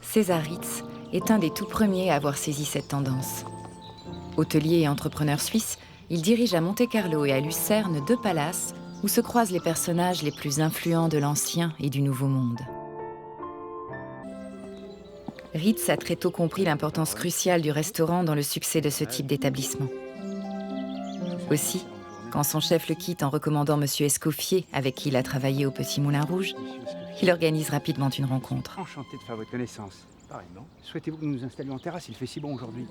César Ritz est un des tout premiers à avoir saisi cette tendance. Hôtelier et entrepreneur suisse, il dirige à Monte-Carlo et à Lucerne 2 palaces où se croisent les personnages les plus influents de l'Ancien et du Nouveau Monde. Ritz a très tôt compris l'importance cruciale du restaurant dans le succès de ce type d'établissement. Aussi, quand son chef le quitte en recommandant M. Escoffier, avec qui il a travaillé au Petit Moulin Rouge, il organise rapidement une rencontre. Enchanté de faire votre connaissance. Pareillement. Souhaitez-vous que nous nous installions en terrasse? Il fait si bon aujourd'hui.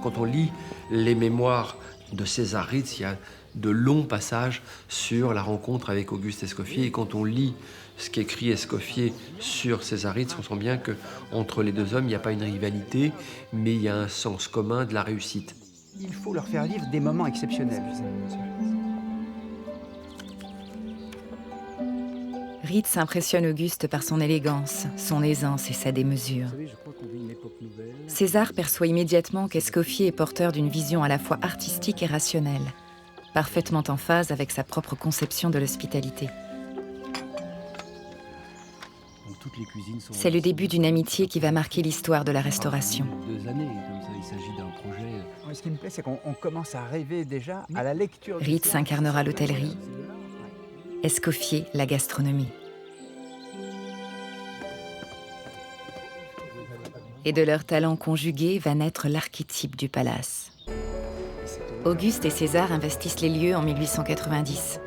Quand on lit les mémoires de César Ritz, il y a de longs passages sur la rencontre avec Auguste Escoffier. Et quand on lit ce qu'écrit Escoffier sur César Ritz, on sent bien qu'entre les deux hommes, il n'y a pas une rivalité, mais il y a un sens commun de la réussite. Il faut leur faire vivre des moments exceptionnels. Ritz impressionne Auguste par son élégance, son aisance et sa démesure. Vous savez, je crois qu'on vit une époque nouvelle. César perçoit immédiatement qu'Escoffier est porteur d'une vision à la fois artistique et rationnelle, parfaitement en phase avec sa propre conception de l'hospitalité. Donc, toutes les cuisines sont... C'est le début d'une amitié qui va marquer l'histoire de la restauration. 2 années, comme ça, il s'agit d'un projet. Ouais, ce qui me plaît, c'est qu'on commence à rêver déjà à la lecture. Ritz incarnera l'hôtellerie, Escoffier la gastronomie. Et de leurs talents conjugués va naître l'archétype du palace. Auguste et César investissent les lieux en 1890.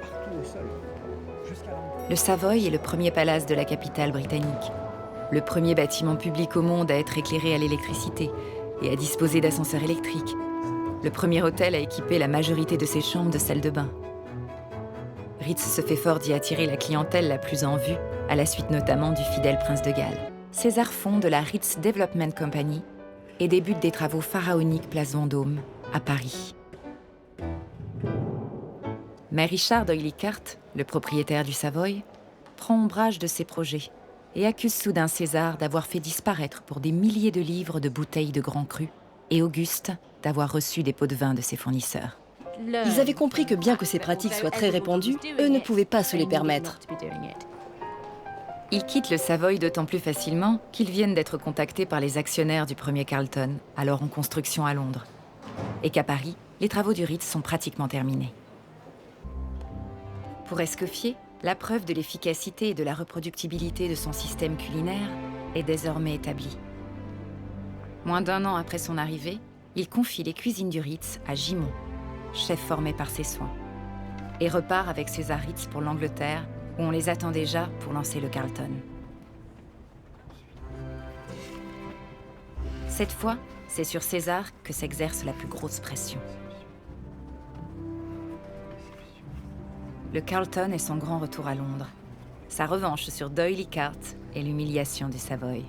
Le Savoy est le premier palace de la capitale britannique, le premier bâtiment public au monde à être éclairé à l'électricité et à disposer d'ascenseurs électriques, le premier hôtel à équiper la majorité de ses chambres de salles de bain. Ritz se fait fort d'y attirer la clientèle la plus en vue, à la suite notamment du fidèle prince de Galles. César fonde la Ritz Development Company et débute des travaux pharaoniques place Vendôme, à Paris. Mais Richard d'Oylicart, le propriétaire du Savoy, prend ombrage de ses projets et accuse soudain César d'avoir fait disparaître pour des milliers de livres de bouteilles de Grand Cru et Auguste d'avoir reçu des pots de vin de ses fournisseurs. Ils avaient compris que bien que ces pratiques soient très répandues, eux ne pouvaient pas se les permettre. Ils quittent le Savoy d'autant plus facilement qu'ils viennent d'être contactés par les actionnaires du premier Carlton, alors en construction à Londres. Et qu'à Paris, les travaux du Ritz sont pratiquement terminés. Pour Escoffier, la preuve de l'efficacité et de la reproductibilité de son système culinaire est désormais établie. Moins d'1 an après son arrivée, il confie les cuisines du Ritz à Gimond, chef formé par ses soins, et repart avec César Ritz pour l'Angleterre, où on les attend déjà pour lancer le Carlton. Cette fois, c'est sur César que s'exerce la plus grosse pression. Le Carlton est son grand retour à Londres, sa revanche sur d'Oylicart et l'humiliation du Savoy.